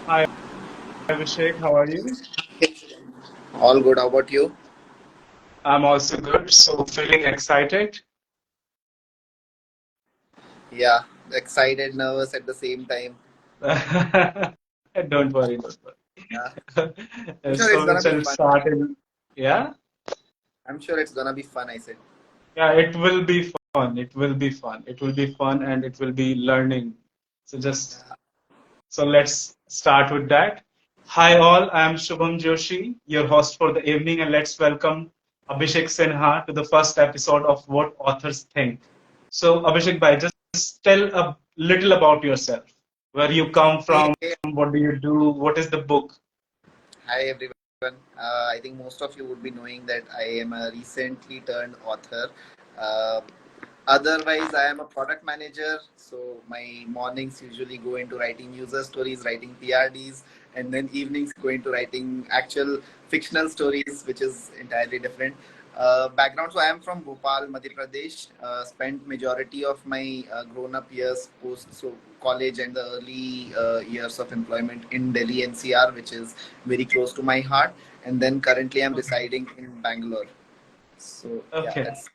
Hi, Abhishek. How are you? All good. How about you? I'm also good. So, feeling excited? Yeah, excited, nervous at the same time. Don't worry, don't Yeah, worry. I'm sure it's So, we gonna be shall fun. start in. Yeah? I'm sure it's gonna be fun. I said. Yeah, it will be fun. It will be fun. It will be fun and it will be learning. So, let's start with that. Hi, all. I am Shubham Joshi, your host for the evening, and let's welcome Abhishek Sinha to the first episode of What Authors Think. So, Abhishek bhai, just tell a little about yourself. Where you come Hey, from, hey, what do you do, what is the book? hi everyone. I think most of you would be knowing that I am a recently turned author. Uh, Otherwise, I am a product manager. So my mornings usually go into writing user stories, writing PRDs, and then evenings go into writing actual fictional stories, which is entirely different. Background. So I am from Bhopal, Madhya Pradesh. Spent majority of my grown-up years post college and the early years of employment in Delhi NCR, which is very close to my heart. And then currently I'm Okay. residing in Bangalore. So yeah, Okay. that's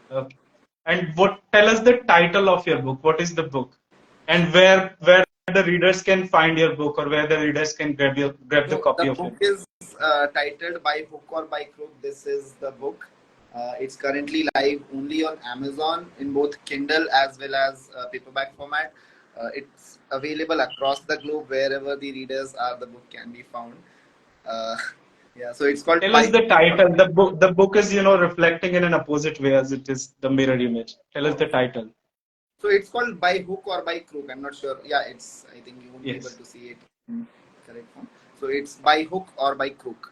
Okay. And what tell us the title of your book? What is the book? And where the readers can find your book or where the readers can grab the so the copy of your book book? is titled By Hook or By Crook. This is the book. It's currently live only on Amazon in both Kindle as well as paperback format. It's available across the globe wherever the readers are. The book can be found. Uh, yeah, so it's called Tell us By the Hook or title. The book is, reflecting in an opposite way as it is the mirror image. Tell us the title. so it's called By Hook or By Crook. I'm not sure. Yeah, it's. I think you won't be able Yes. to see it in correct form. So it's By Hook or By Crook.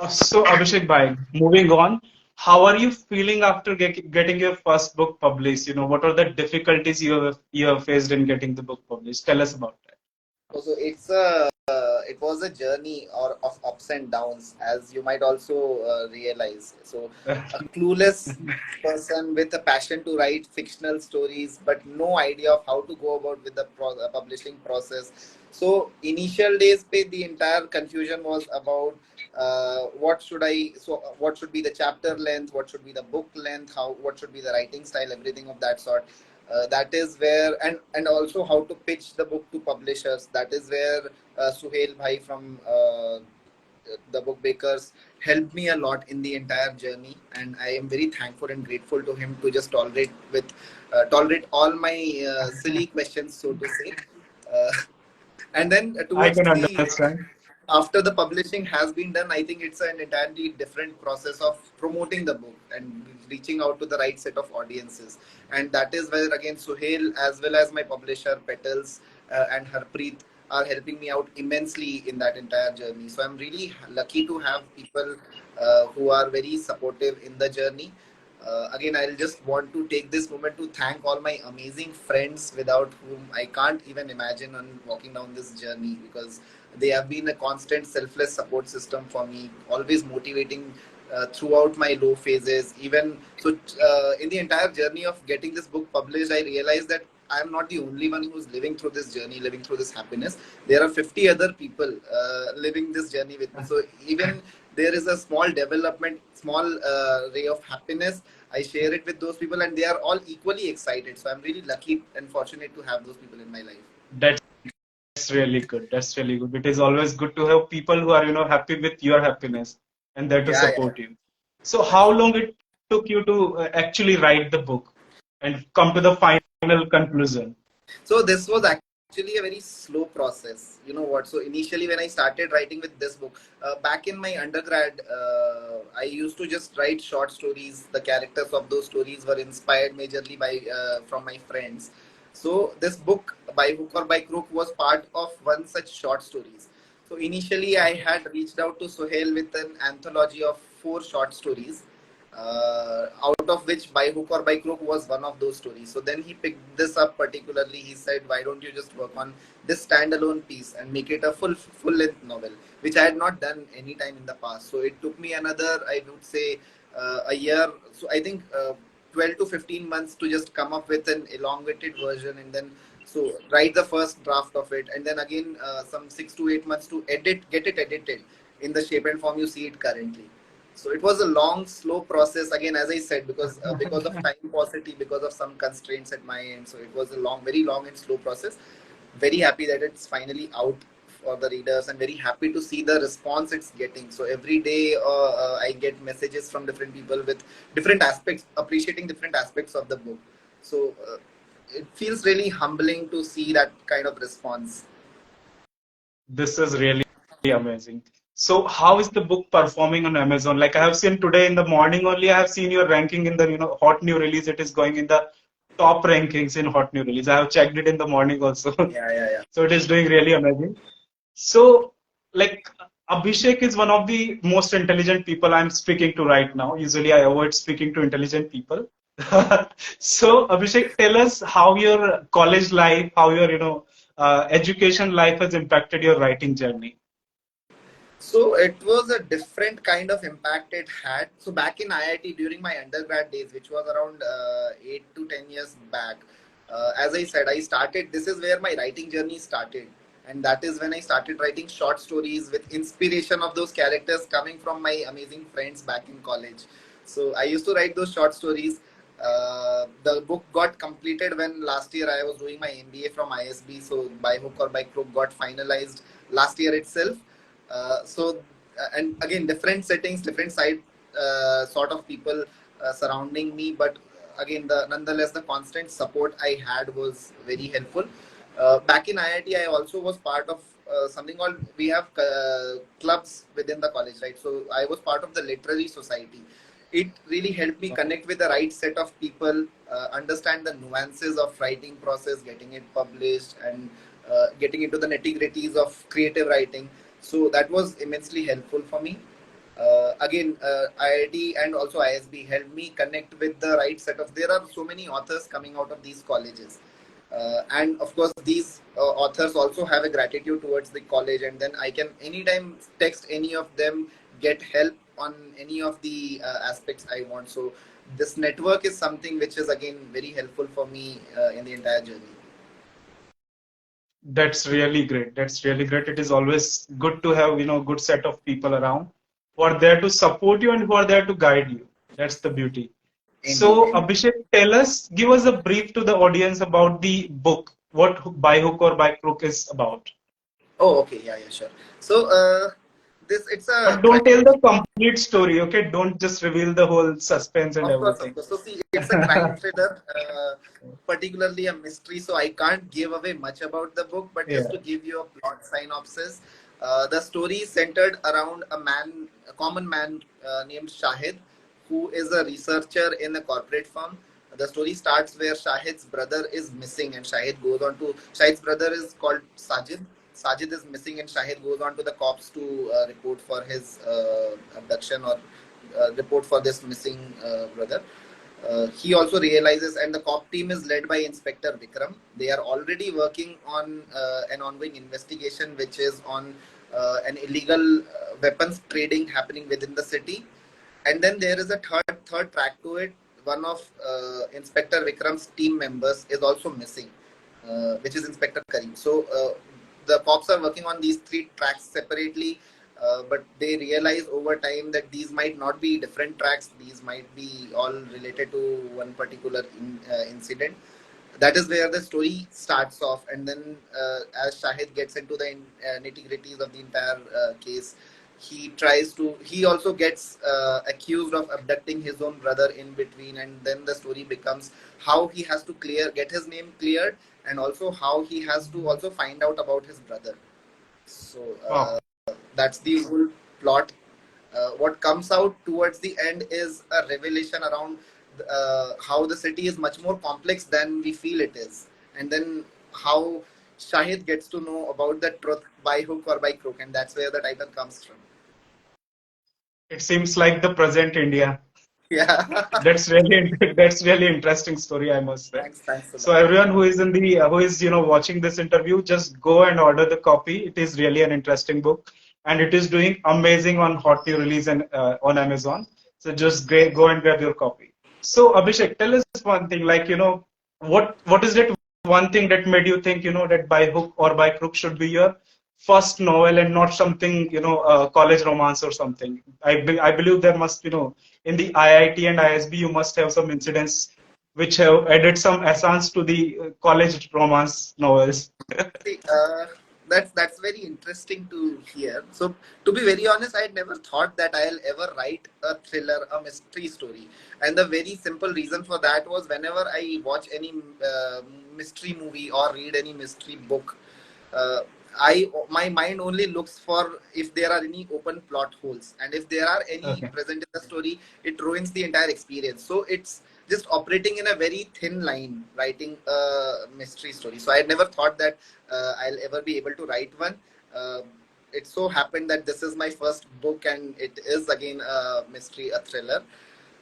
So Abhishek bhai, moving on, how are you feeling after getting your first book published? What are the difficulties you have faced in getting the book published? Tell us about that. So it was a journey or of ups and downs, as you might also realize. So a clueless person with a passion to write fictional stories, but no idea of how to go about with the publishing process. So initial days, the entire confusion was about what should I so what should be the chapter length, what should be the book length, how what should be the writing style, everything of that sort. That is where and also how to pitch the book to publishers. That is where Suhail Bhai from the book bakers helped me a lot in the entire journey, and I am very thankful and grateful to him to just tolerate all my silly questions, so to say. uh, and then I towards can the understand. after the publishing has been done, I think it's an entirely different process of promoting the book and reaching out to the right set of audiences. And that is where again Suhail as well as my publisher Petals and Harpreet are helping me out immensely in that entire journey. So I'm really lucky to have people who are very supportive in the journey. Again, I'll just want to take this moment to thank all my amazing friends without whom I can't even imagine on walking down this journey, because they have been a constant, selfless support system for me, always motivating throughout my low phases. Even so, in the entire journey of getting this book published, I realized that I'm not the only one who's living through this journey, living through this happiness. There are 50 other people living this journey with me. So even there is a small development, small ray of happiness. I share it with those people, and they are all equally excited. So I'm really lucky and fortunate to have those people in my life. That's really good. That's really good. It is always good to have people who are, happy with your happiness and there to Yeah, yeah. support you. So how long it took you to actually write the book and come to the final conclusion? So this was actually a very slow process. You know what? So initially, when I started writing with this book, back in my undergrad, I used to just write short stories. The characters of those stories were inspired majorly by from my friends. So this book, By Hook or By Crook, was part of one such short stories. So initially, I had reached out to Sohail with an anthology of four short stories, out of which By Hook or By Crook was one of those stories. So then he picked this up particularly. He said, "Why don't you just work on this standalone piece and make it a full length novel?" Which I had not done any time in the past. So it took me another, I would say, a year. So I think 12 to 15 months to just come up with an elongated version, and then So write the first draft of it, and then again some 6 to 8 months to get it edited in the shape and form you see it currently. So it was a long, slow process. Again, as I said, because of time paucity, because of some constraints at my end. So it was a long, very long and slow process. Very happy that it's finally out for the readers, and very happy to see the response it's getting. So every day I get messages from different people with different aspects, appreciating different aspects of the book. So it feels really humbling to see that kind of response. This is really amazing. So how is the book performing on Amazon? Like I have seen today in the morning only, I have seen your ranking in the hot new release. It is going in the top rankings in hot new release. I have checked it in the morning also. Yeah, yeah, yeah. So it is doing really amazing. So like Abhishek is one of the most intelligent people I'm speaking to right now. Usually I avoid speaking to intelligent people. So Abhishek, tell us how your college life, how your education life has impacted your writing journey. So it was a different kind of impact it had. So back in IIT during my undergrad days, which was around 8 to 10 years back, as I said, I started. This is where my writing journey started, and that is when I started writing short stories with inspiration of those characters coming from my amazing friends back in college. So I used to write those short stories. The book got completed when last year I was doing my MBA from ISB. So by hook or by crook got finalized last year itself. And again, different settings, different side sort of people surrounding me, but again, the nonetheless the constant support I had was very helpful. Back in IIT, I also was part of something called, we have clubs within the college, right? So I was part of the literary society. It really helped me connect with the right set of people, understand the nuances of writing process, getting it published, and getting into the nitty gritties of creative writing. So that was immensely helpful for me. Again, IIT and also ISB helped me connect with the right set of. There are so many authors coming out of these colleges, and of course, these authors also have a gratitude towards the college. And then I can anytime text any of them, get help on any of the aspects I want. So this network is something which is again very helpful for me in the entire journey. That's really great. That's really great. It is always good to have, good set of people around who are there to support you and who are there to guide you. That's the beauty. Indeed, So, indeed. Abhishek, give us a brief to the audience about the book, what By Hook or By Crook is about. Oh, okay, yeah, yeah, sure. So this it's a But don't tell the complete story, okay? Don't just reveal the whole suspense and Of course, of everything. course. So see, it's a crime thriller, particularly a mystery. So I can't give away much about the book, but just Yeah. to give you a plot synopsis, the story is centered around a common man named Shahid, who is a researcher in a corporate firm. The story starts where Shahid's brother is missing, and Shahid's brother is called Sajid. Sajid is missing, and Shahid goes on to the cops to report for his abduction, or report for this missing brother. He also realizes, and the cop team is led by Inspector Vikram. They are already working on an ongoing investigation, which is on an illegal weapons trading happening within the city. And then there is a third track to it. One of Inspector Vikram's team members is also missing, which is Inspector Karim. So the cops are working on these three tracks separately, but they realize over time that these might not be different tracks. These might be all related to one particular incident. That is where the story starts off, and then as Shahid gets into the nitty gritties of the entire case, he also gets accused of abducting his own brother in between, and then the story becomes how he has to get his name cleared, and also how he has to also find out about his brother. So Wow. that's the whole plot. What comes out towards the end is a revelation around how the city is much more complex than we feel it is, and then how Shahid gets to know about the truth by hook or by crook, and that's where the title comes from. It seems like the present India. Yeah. That's really interesting story, I must say. Thanks a So lot. everyone who is in the who is watching this interview, just go and order the copy. It is really an interesting book, and it is doing amazing on hot new release and on Amazon. So just go and grab your copy. So Abhishek, tell us one thing, like what is it one thing that made you think, that By Hook or By Crook should be your first novel and not something, college romance or something? I believe there must, in the IIT and ISB, you must have some incidents which have added some essence to the college romance novels. See, that's very interesting to hear. So, to be very honest, I had never thought that I'll ever write a thriller, a mystery story. And the very simple reason for that was whenever I watch any mystery movie or read any mystery book, uh, I my mind only looks for if there are any open plot holes, and if there are any Okay. present in the story, it ruins the entire experience. So it's just operating in a very thin line, writing a mystery story. So I had never thought that I'll ever be able to write one. Uh, it so happened that this is my first book, and it is again a mystery, a thriller.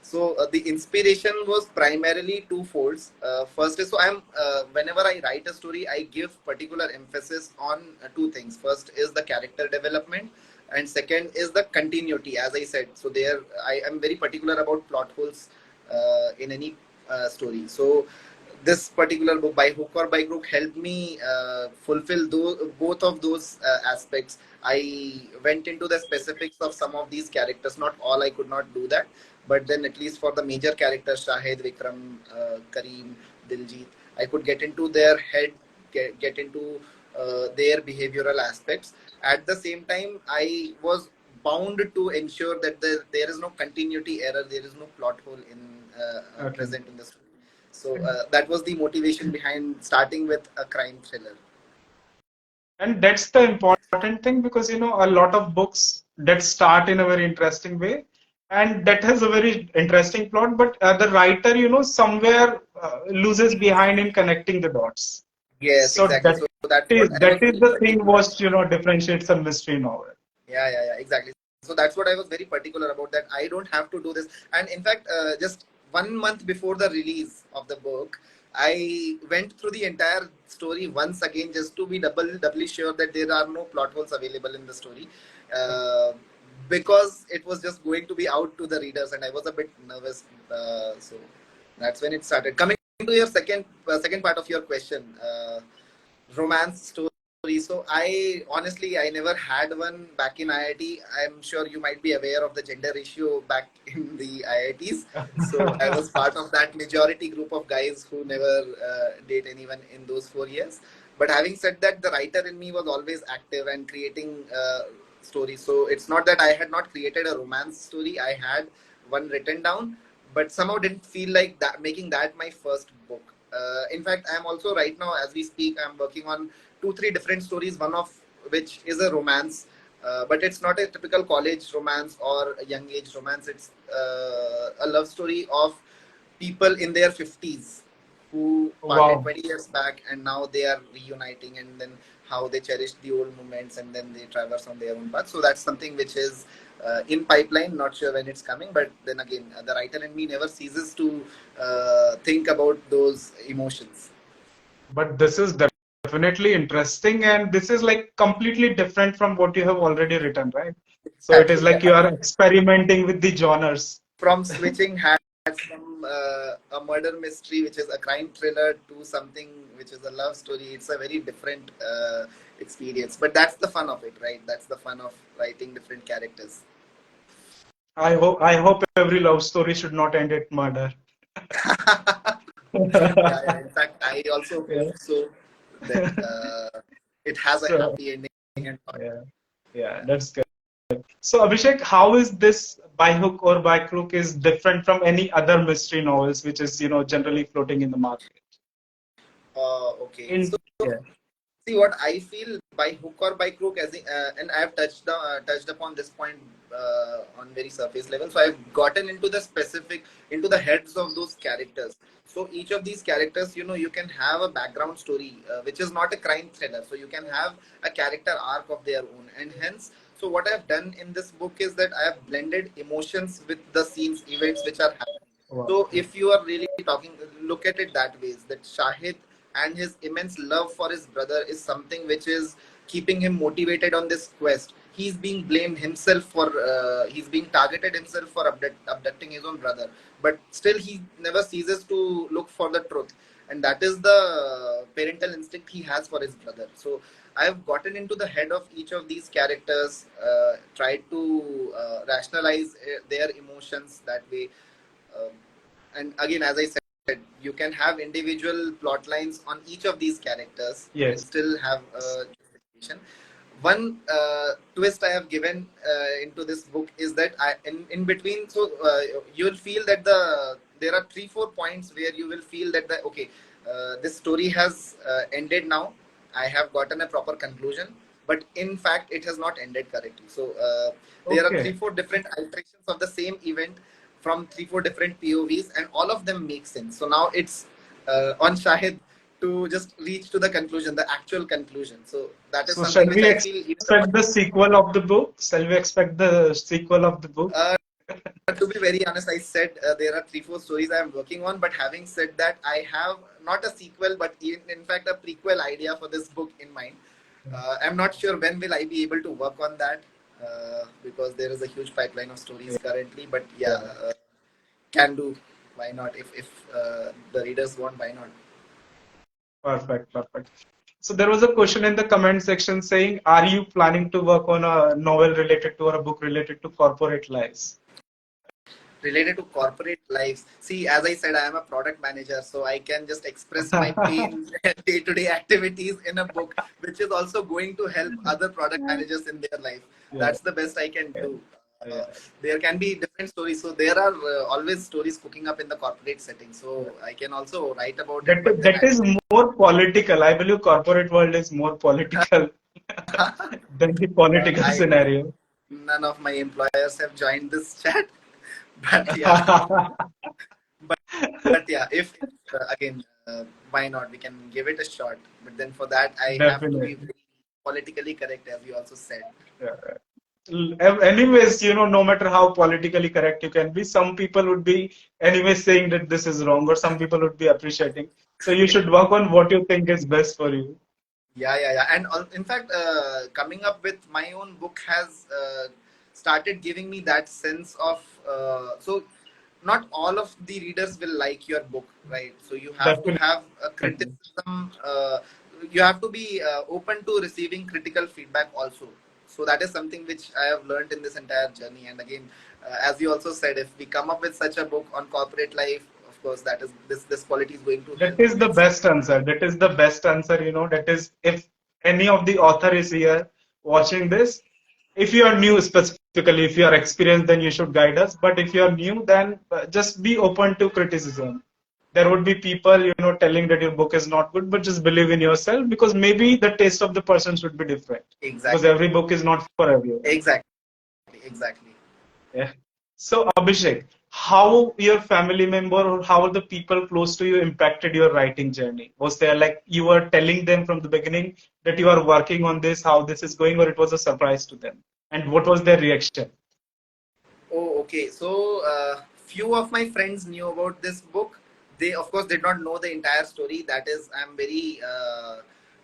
So the inspiration was primarily twofold. First is, so I'm whenever I write a story, I give particular emphasis on two things. First is the character development, and second is the continuity. As I said, so there I am very particular about plot holes in any story. So this particular book, By Hook or By Crook, helped me fulfill both of those aspects. I went into the specifics of some of these characters. Not all, I could not do that, but then at least for the major characters, Shahid, Vikram, Kareem, Diljit, I could get into their head, get into their behavioral aspects. At the same time, I was bound to ensure that there is no continuity error, there is no plot hole in Okay. present in the story. So that was the motivation behind starting with a crime thriller. And that's the important thing because, a lot of books that start in a very interesting way and that has a very interesting plot, but the writer, somewhere loses behind in connecting the dots. Yes, So exactly. So that's what I that was is very the thing particular. what, differentiates a mystery novel. Yeah, exactly. So that's what I was very particular about, that I don't have to do this. And in fact, just 1 month before the release of the book, I went through the entire story once again just to be doubly sure that there are no plot holes available in the story. Uh, because it was just going to be out to the readers, and I was a bit nervous. So that's when it started. Coming to your second part of your question, romance story. So I honestly I never had one back in IIT. I'm sure you might be aware of the gender ratio back in the IITs. So I was part of that majority group of guys who never date anyone in those 4 years. But having said that, the writer in me was always active and creating stories. So it's not that I had not created a romance story. I had one written down, but somehow didn't feel like that making that my first book. In fact, I'm also right now, as we speak, I'm working on three different stories. One of which is a romance, but it's not a typical college romance or a young age romance. It's a love story of people in their 50s who parted Wow. 20 years back, and now they are reuniting, and then how they cherish the old moments, and then they traverse on their own path. So that's something which is in pipeline. Not sure when it's coming, but then again, the writer in me never ceases to think about those emotions. But this is definitely interesting, and this is like completely different from what you have already written, right? So it is Exactly. like you are experimenting with the genres. From switching hats from a murder mystery, which is a crime thriller, to something which is a love story. It's a very different experience, but that's the fun of it, right? That's the fun of writing different characters. I hope every love story should not end at murder. Yeah. In fact, I also hope Yeah. so that it has a So happy ending and all. yeah, yeah, that's good. So Abhishek, how is this By Hook or By Crook is different from any other mystery novels which is generally floating in the market? Okay. So In Yeah. see what I feel by hook or by crook, and I've touched upon this point on very surface level. So I've gotten into the specific, into the heads of those characters. So each of these characters, you can have a background story which is not a crime thriller. So you can have a character arc of their own, and hence. So what I've done in this book is that I have blended emotions with the scenes, events which are happening. Wow. So if you are really talking, look at it that way, is that Shahid and his immense love for his brother is something which is keeping him motivated on this quest. He's being blamed himself for, he's being targeted himself for abducting his own brother, but still he never ceases to look for the truth. And that is the parental instinct he has for his brother. So I've gotten into the head of each of these characters, tried to rationalize their emotions that way. Um, and again, as I said, you can have individual plot lines on each of these characters and Yes. still have a justification. One twist I have given into this book is that in between, so you'll feel that there are 3-4 points where you will feel that this story has ended now. I have gotten a proper conclusion, but in fact, it has not ended correctly. So there are three, Okay. four different iterations of the same event from 3-4 different POVs, and all of them make sense. So now it's on Shahid to just reach to the conclusion, the actual conclusion. So that is So shall something which we I feel even the expect the sequel of the book? Shall we expect the sequel of the book? uh, to be very honest, I said there are 3-4 stories I am working on. But having said that, I have not a sequel, but in fact a prequel idea for this book in mind. I'm not sure when will I be able to work on that because there is a huge pipeline of stories currently. But yeah, Yeah. can do. Why not? If the readers want, why not? Perfect. Perfect. So there was a question in the comment section saying, "Are you planning to work on a novel related to or a book related to corporate lives?" Related to corporate lives. See, as I said, I am a product manager, so I can just express my pain day to day activities in a book, which is also going to help other product managers in their life. Yeah. That's the best I can Yeah. do. Uh, Yeah. there can be different stories. So there are always stories cooking up in the corporate setting. Yeah. So I can also write about it, That but then that is more political. I believe corporate world is more political than the political I hope scenario. none of my employers have joined this chat. But yeah, but but yeah, if again, why not? We can give it a shot. But then for that, I have to be Definitely. very politically correct, as you also said. Yeah. Anyways, no matter how politically correct you can be, some people would be anyways saying that this is wrong, or some people would be appreciating. So you should work on what you think is best for you. Yeah, yeah, yeah. And in fact, coming up with my own book has started giving me that sense of so not all of the readers will like your book, right? So you have to Definitely. have a criticism. You have to be open to receiving critical feedback also. So that is something which I have learned in this entire journey. And again, as you also said, if we come up with such a book on corporate life, of course, that is this quality is going to That help is the immensely. best answer. That is the best answer. That is, if any of the author is here watching this, if you are new specifically, if you are experienced, then you should guide us. But if you are new, then just be open to criticism. There would be people telling that your book is not good, but just believe in yourself because maybe the taste of the person should be different because Exactly. every book is not for everyone. Exactly. Exactly. Yeah. So, Abhishek, how your family member or how the people close to you impacted your writing journey? Was there like you were telling them from the beginning that you are working on this, how this is going, or it was a surprise to them? And what was their reaction? Oh, okay. So, few of my friends knew about this book. They, of course, did not know the entire story. That is, I'm very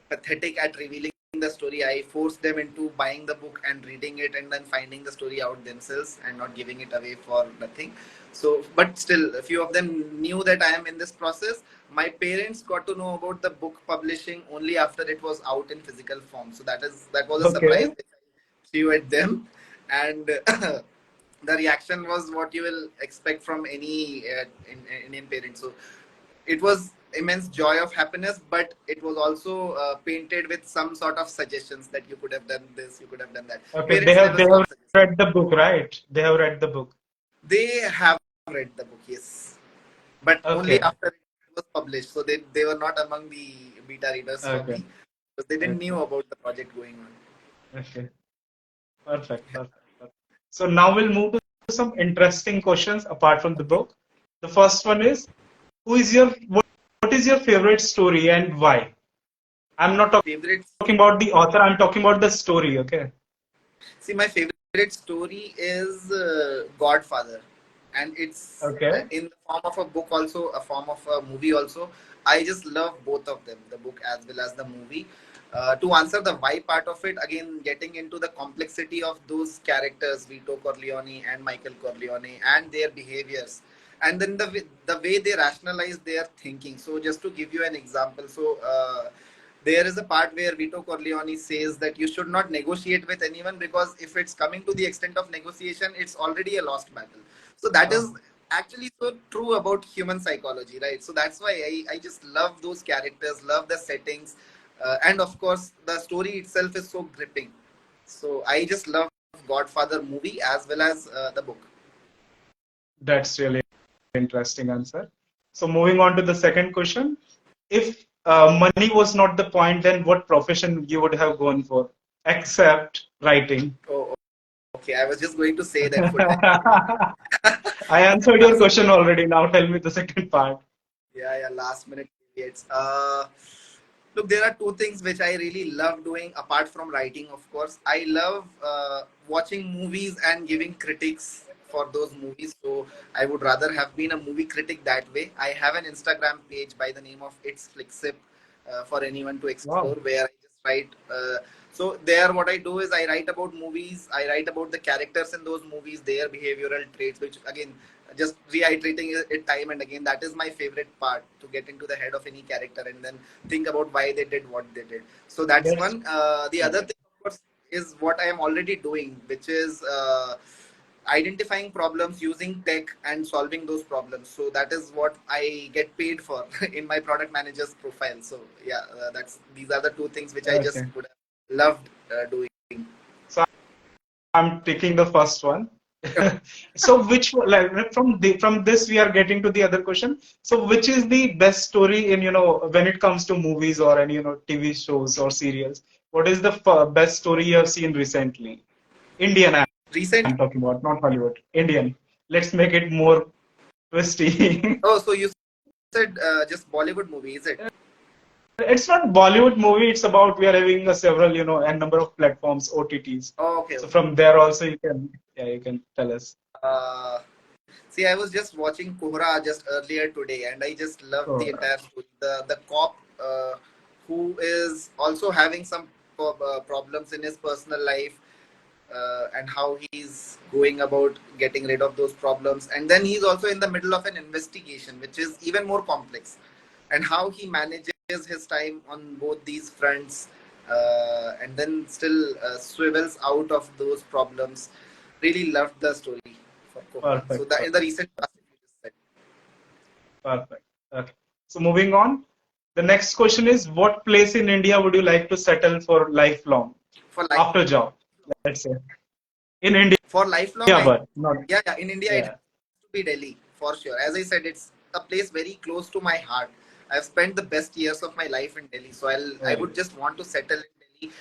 pathetic at revealing the story. I forced them into buying the book and reading it and then finding the story out themselves and not giving it away for nothing. So, but still, a few of them knew that I am in this process. My parents got to know about the book publishing only after it was out in physical form. So that was a surprise Okay. which I threw at them, and the reaction was what you will expect from any Indian parent. So it was immense joy of happiness, but it was also painted with some sort of suggestions that you could have done this, you could have done that. Okay. They Parents have never they have stop suggesting. read the book, right? They have read the book. They have read the book, yes, but only Okay. after it was published. So they were not among the beta readers for Okay. me because they didn't Okay. knew about the project going on. Okay. Perfect. Perfect. Perfect. So now we'll move to some interesting questions apart from the book. The first one is, who is your what is your favorite story and why? I'm not Favorite. talking about the author, I'm talking about the story, okay? See, my favorite story is Godfather, and it's Okay. in the form of a book, also a form of a movie. Also, I just love both of them, the book as well as the movie. To answer the why part of it, again, getting into the complexity of those characters, Vito Corleone and Michael Corleone, and their behaviors. and then the way they rationalize their thinking. So just to give you an example, so there is a part where Vito Corleone says that you should not negotiate with anyone, because if it's coming to the extent of negotiation, it's already a lost battle. So that is Oh, actually so true about human psychology, right? So that's why I just love those characters, love the settings, and of course the story itself is so gripping. So I just love Godfather movie as well as the book. that's really interesting answer. So moving on to the second question. If money was not the point, then what profession you would have gone for, except writing? Oh, okay. I was just going to say that full time. I answered your Last, question already. Now tell me the second part. yeah, yeah. Last minute idiots. Look, there are two things which I really love doing apart from writing. Of course, I love watching movies and giving critiques for those movies. So I would rather have been a movie critic that way. I have an Instagram page by the name of It's Flicksip, for anyone to explore, Wow, where I just write. So there, what I do is I write about movies. I write about the characters in those movies, their behavioral traits, which again, just reiterating it time and again, that is my favorite part, to get into the head of any character and then think about why they did what they did. So that's that's one. The other great. thing, of course, is what I am already doing, which is identifying problems using tech and solving those problems. So that is what I get paid for in my product manager's profile. So yeah, that's these are the two things which I just Okay. would have loved doing. So I'm taking the first one. So which like from this we are getting to the other question. So which is the best story in when it comes to movies or any TV shows or serials? What is the best story you have seen recently? Indian, Recently, I'm talking about, not Hollywood. Indian. Let's make it more twisty. oh, so you said just Bollywood movie, is it? It's not Bollywood movie. It's about we are having a several a number of platforms, OTTs. Oh, okay, So okay. from there also you can tell us. Uh, See, I was just watching Kohra just earlier today, and I just loved the So, entire story. The cop who is also having some problems in his personal life, and how he's going about getting rid of those problems, and then he's also in the middle of an investigation, which is even more complex, and how he manages his time on both these fronts, and then still swivels out of those problems. Really loved the story for Kohra. So perfect, that in the recent past, you just said. perfect. Okay. So moving on. The next question is, what place in India would you like to settle for lifelong For life, after job? Let's say in India, for lifelong, I but not yeah, yeah, in India it yeah. has to be Delhi for sure. As I said, it's a place very close to my heart. I've spent the best years of my life in Delhi, so I Very would good. just want to settle in Delhi.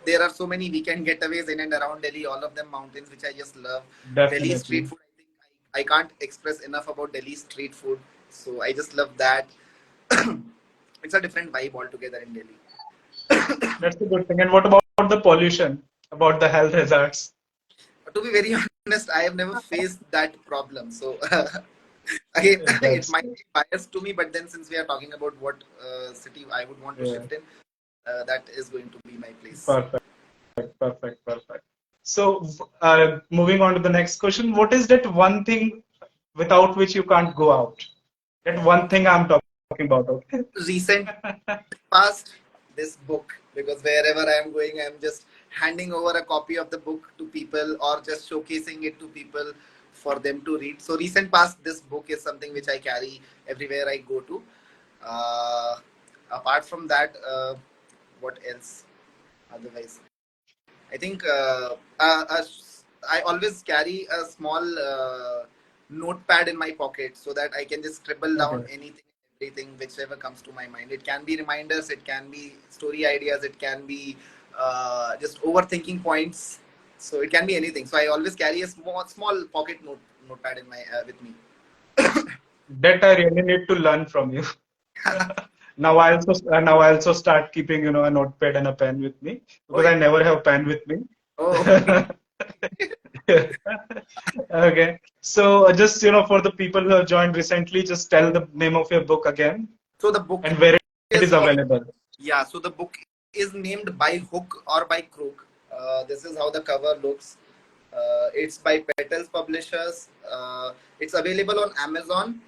There are so many weekend getaways in and around Delhi, all of them mountains, which I just love. Delhi street Definitely food, I think I can't express enough about Delhi street food. So I just love that. It's a different vibe altogether in Delhi. that's a good thing. And what about the pollution? About the health hazards? To be very honest, I have never faced that problem. So again, it That's might be biased to me, but then since we are talking about what city I would want to yeah. shift in, that is going to be my place. Perfect, perfect. So, moving on to the next question, what is that one thing without which you can't go out? That one thing I'm talking about. Okay. Recent past, this book, because wherever I am going, I am just handing over a copy of the book to people or just showcasing it to people for them to read. So recent past, this book is something which I carry everywhere I go to. Uh, Apart from that, what else? Otherwise, I think I always carry a small notepad in my pocket so that I can just scribble down Okay. anything, everything, whichever comes to my mind. It can be reminders, it can be story ideas, it can be just overthinking points. So it can be anything. So I always carry a small pocket notepad in my with me. That I really need to learn from you. Now I also start keeping a notepad and a pen with me Oh, because I never have pen with me. oh, okay. Okay. So just for the people who have joined recently, just tell the name of your book again So the book and where it is is called, available. yeah. So the book is named By Hook or By Crook. This is how the cover looks. It's by Petals Publishers. It's available on Amazon.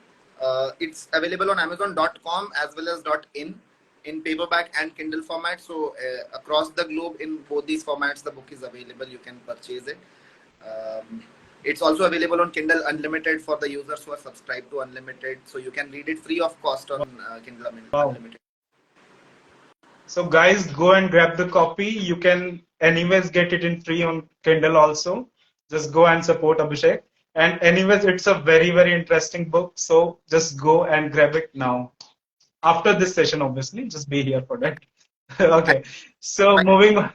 It's available on Amazon.com as well as in paperback and Kindle format. So across the globe in both these formats, the book is available. You can purchase it. Um, it's also available on Kindle Unlimited for the users who are subscribed to Unlimited. So you can read it free of cost on Kindle Wow. Unlimited. So guys, go and grab the copy. You can anyways get it in free on Kindle also. Just go and support Abhishek. And anyways, it's a very, very interesting book. So just go and grab it now. After this session, obviously, just be here for that. Okay. So moving on.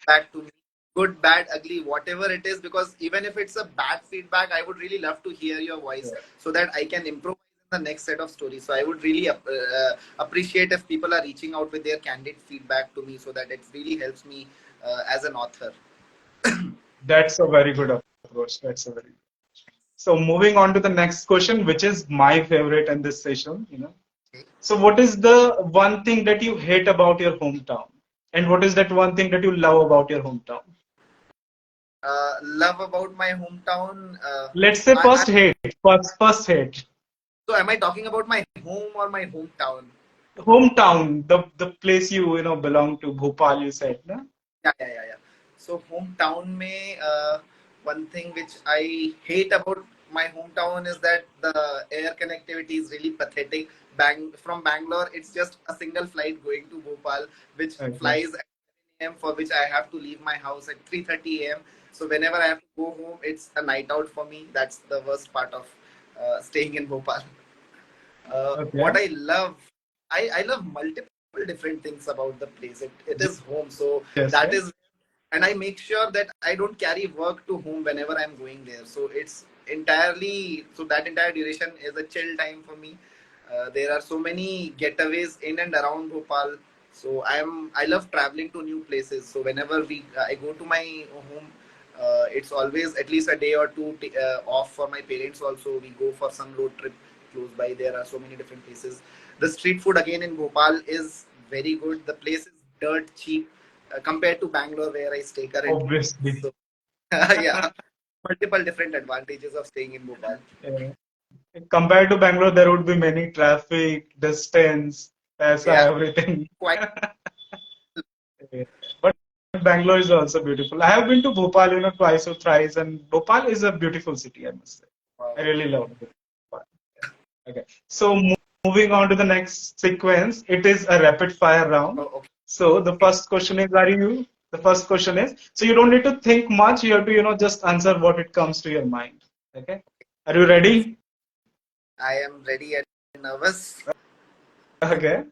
Back to me, good, bad, ugly, whatever it is, because even if it's a bad feedback, I would really love to hear your voice so that I can improve in the next set of stories. So I would really appreciate if people are reaching out with their candid feedback to me, so that it really helps me as an author. That's a very good approach. That's a very good. So moving on to the next question, which is my favorite in this session. So what is the one thing that you hate about your hometown? And what is that one thing that you love about your hometown? Love about my hometown. Let's say I first hate. First hate. So am I talking about my home or my hometown? Hometown, the place you belong to, Bhopal, you said, no? Yeah. So hometown में one thing which I hate about my hometown is that the air connectivity is really pathetic. From Bangalore, it's just a single flight going to Bhopal, which Okay. flies at 7 a.m. for which I have to leave my house at 3:30 a.m. So whenever I have to go home, it's a night out for me. That's the worst part of staying in Bhopal. Okay. What I love, I love multiple different things about the place. It is home, so Yes, that yes. is, and I make sure that I don't carry work to home whenever I'm going there. So it's entirely, so that entire duration is a chill time for me. There are so many getaways in and around Bhopal. So I love traveling to new places. So whenever I go to my home, it's always at least a day or two off for my parents. Also, we go for some road trip close by. There are so many different places. The street food again in Bhopal is very good. The place is dirt cheap compared to Bangalore where I stay currently. Obviously. So yeah, multiple different advantages of staying in Bhopal. Yeah. Compared to Bangalore, there would be many traffic, distance, Yeah, paisa, everything. quite. Yeah. But Bangalore is also beautiful. I have been to Bhopal twice or thrice, and Bhopal is a beautiful city, I must say. I really love Bhopal. Okay. So moving on to the next sequence, it is a rapid fire round. Oh, So the okay. first question is, the first question is, so you don't need to think much. You have to just answer what it comes to your mind. Okay. Are you ready? I am ready and nervous. Okay.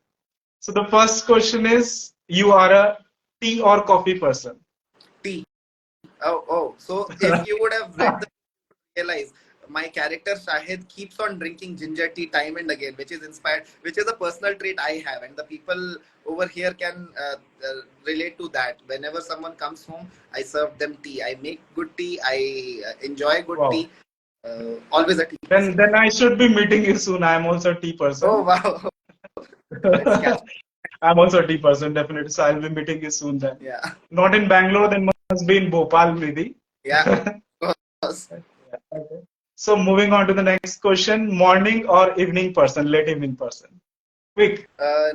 So the first question is, you are a tea or coffee person? Tea. Oh. So if you would have read the realize my character Shahid keeps on drinking ginger tea time and again, which is inspired, which is a personal trait I have, and the people over here can relate to that. Whenever someone comes home, I serve them tea. I make good tea. I enjoy good Wow. tea. Always a tea Then person. then I should be meeting you soon. I am also a tea Oh person. wow! Let's catch. I'm also a tea person, definitely. So I'll be meeting you soon then. Yeah, Not in Bangalore, then must be in Bhopal, maybe. yeah. Of course. Okay. So moving on to the next question, morning or evening person, late evening person? Quick. Uh,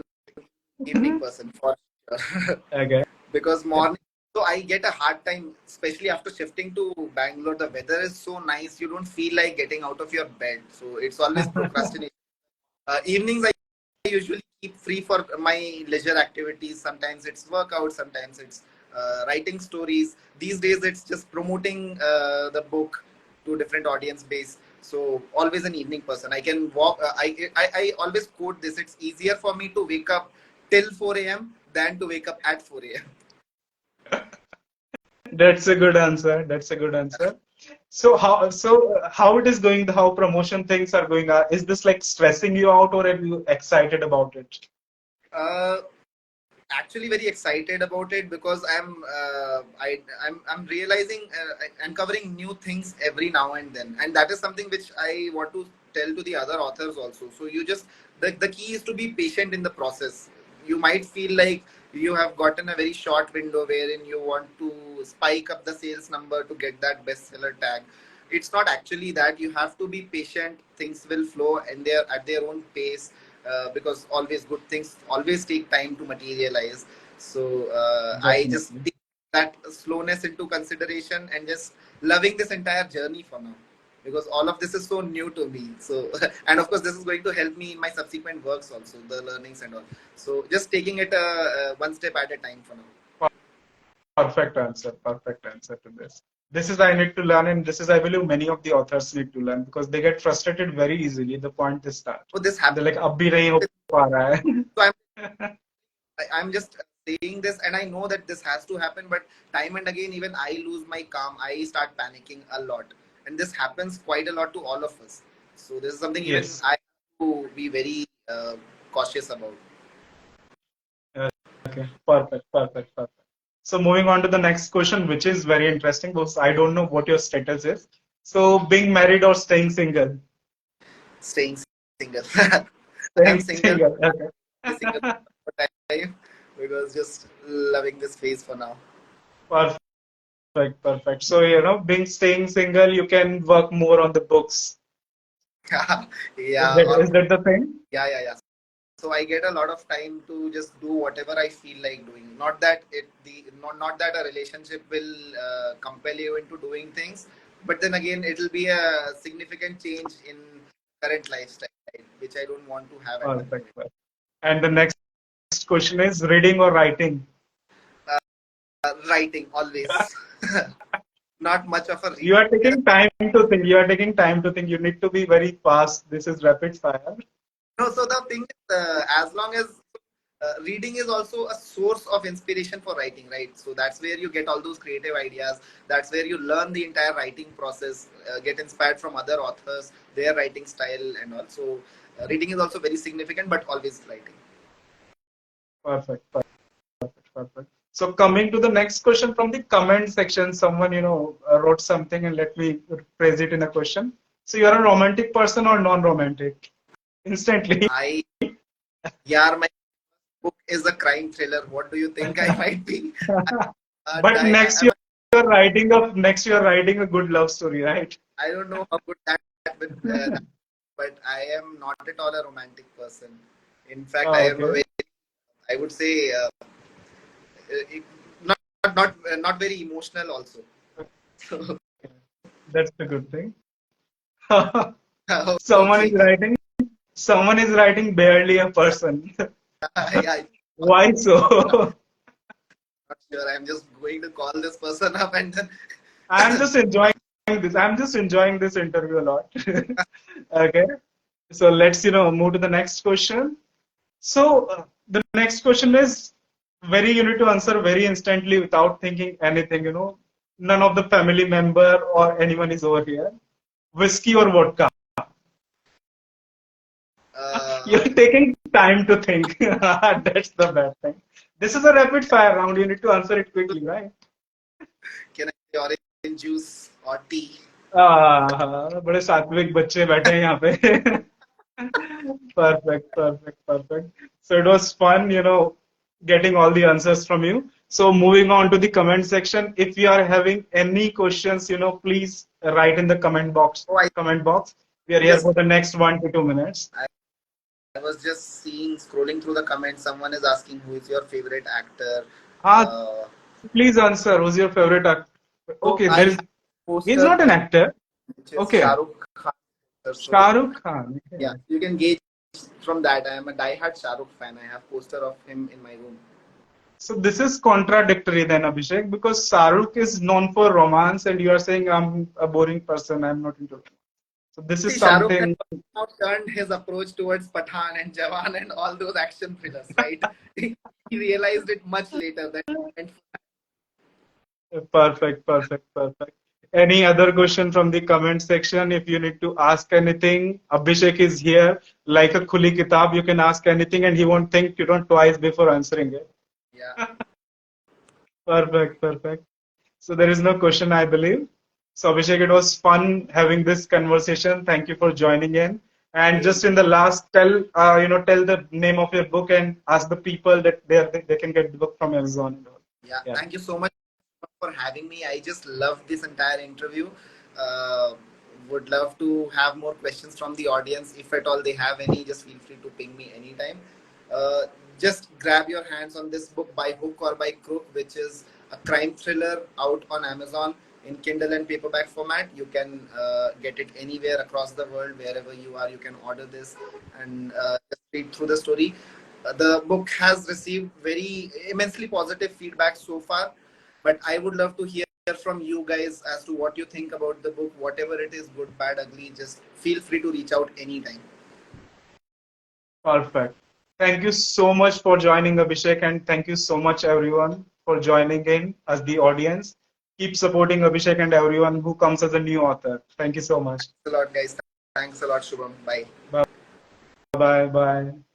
Evening person for sure. Okay. Because morning, so I get a hard time, especially after shifting to Bangalore. The weather is so nice, you don't feel like getting out of your bed, so it's always procrastination. Evenings I usually keep free for my leisure activities. Sometimes it's workout, sometimes it's writing stories. These days it's just promoting the book to different audience base. So always an evening person. I can walk. I always quote this. It's easier for me to wake up till 4 a.m. than to wake up at 4 a.m. That's a good answer. That's a good answer. So how it is going? How promotion things are going? Is this like stressing you out, or are you excited about it? Uh, Actually very excited about it because I'm realizing uncovering new things every now and then, and that is something which I want to tell to the other authors also. So you just the key is to be patient in the process. You might feel like you have gotten a very short window wherein you want to spike up the sales number to get that bestseller tag. It's not actually that. You have to be patient. Things will flow and they're at their own pace, because always good things always take time to materialize. So I just Definitely. take that slowness into consideration and just loving this entire journey for now, because all of this is so new to me. So and of course this is going to help me in my subsequent works also, the learnings and all. So just taking it one step at a time for now. Perfect answer. Perfect answer to this. This is I need to learn, and this is I believe many of the authors need to learn because they get frustrated very easily the point they start. So this And they're happens. like, अब भी नहीं हो पा रहा है. So I'm just saying this, and I know that this has to happen, but time and again, even I lose my calm. I start panicking a lot, and this happens quite a lot to all of us. So this is something even Yes. I have to be very cautious about. Okay. Perfect. Perfect. Perfect. So moving on to the next question, which is very interesting because I don't know what your status is. So being married or staying single? Staying single. I am Staying single. single. Be single Okay. for time because just loving this phase for now. Perfect. Perfect. So, being staying single, you can work more on the books. Yeah, or Is that the thing? yeah. So I get a lot of time to just do whatever I feel like doing. Not that not that a relationship will compel you into doing things, but then again it'll be a significant change in current lifestyle, right, which I don't want to have at the Perfect. moment. Perfect. And the next question is reading or writing? Writing always. Not much of a You are reader. taking time to think. You are taking time to think. You need to be very fast. This is rapid fire. No, so the thing is, as long as reading is also a source of inspiration for writing, right? So that's where you get all those creative ideas. That's where you learn the entire writing process, get inspired from other authors, their writing style, and also reading is also very significant, but always writing. Perfect. Perfect. Perfect. So coming to the next question from the comment section, someone, wrote something and let me phrase it in a question. So you're a romantic person or non-romantic? Instantly. I, yeah, my book is a crime thriller. What do you think I might be? But next you're writing a good love story, right? I don't know how good that would, but I am not at all a romantic person. In fact, I Oh, am a okay. very, I would say, not not very emotional also. So, That's the good thing. Someone is okay, writing, someone is writing barely a person. yeah, Why not so? sure. I'm just going to call this person up and then. I'm just enjoying this. I'm just enjoying this interview a lot. Okay. So let's, move to the next question. So the next question is you need to answer very instantly without thinking anything. None of the family member or anyone is over here. Whiskey or vodka? You're uh, taking time to think. That's the bad thing. This is a rapid fire round. You need to answer it quickly, right? can I say orange juice or tea? बड़े सात्विक बच्चे बैठे हैं यहाँ पे. Perfect, perfect, perfect. So it was fun, getting all the answers from you. So moving on to the comment section. If you are having any questions, please write in the comment box. Oh, I Comment box. We are here just for the next 1 to 2 minutes. I was just seeing scrolling through the comments. Someone is asking who is your favorite actor. Ah, Uh, please answer. Who's your favorite actor? so Okay, I there is. have a He's poster not an actor. which is Shah Okay, Rukh Khan. So Shah Rukh Khan. yeah, Okay. you can gauge from that. I am a diehard Shah Rukh fan. I have poster of him in my room. So this is contradictory then, Abhishek, because Saruk is known for romance, and you are saying I'm a boring person. I'm not into it. So this is See, Shah Rukh has something. now turned his approach towards Pathan and Jawan and all those action thrillers, right? He realized it much later that. And Perfect, perfect, perfect. Any other question from the comment section? If you need to ask anything, Abhishek is here. Like a khuli kitab, you can ask anything, and he won't think twice before answering it. yeah, Perfect, perfect. So there is no question, I believe. So Abhishek, it was fun having this conversation. Thank you for joining in. And just in the last, tell the name of your book and ask the people that they can get the book from Amazon and all. Yeah, Yeah. thank you so much for having me. I just love this entire interview. Uh, would love to have more questions from the audience. If at all they have any, just feel free to ping me anytime. Uh, just grab your hands on this book by Hook or by Crook, which is a crime thriller out on Amazon in Kindle and paperback format. You can get it anywhere across the world, wherever you are. You can order this and just read through the story. The book has received very immensely positive feedback so far, but I would love to hear from you guys as to what you think about the book. Whatever it is, good, bad, ugly, just feel free to reach out anytime. Perfect. Thank you so much for joining, Abhishek, and thank you so much, everyone, for joining in as the audience. Keep supporting Abhishek and everyone who comes as a new author. Thank you so much. Thanks a lot, guys. Thanks a lot, Shubham. Bye. Bye bye. Bye.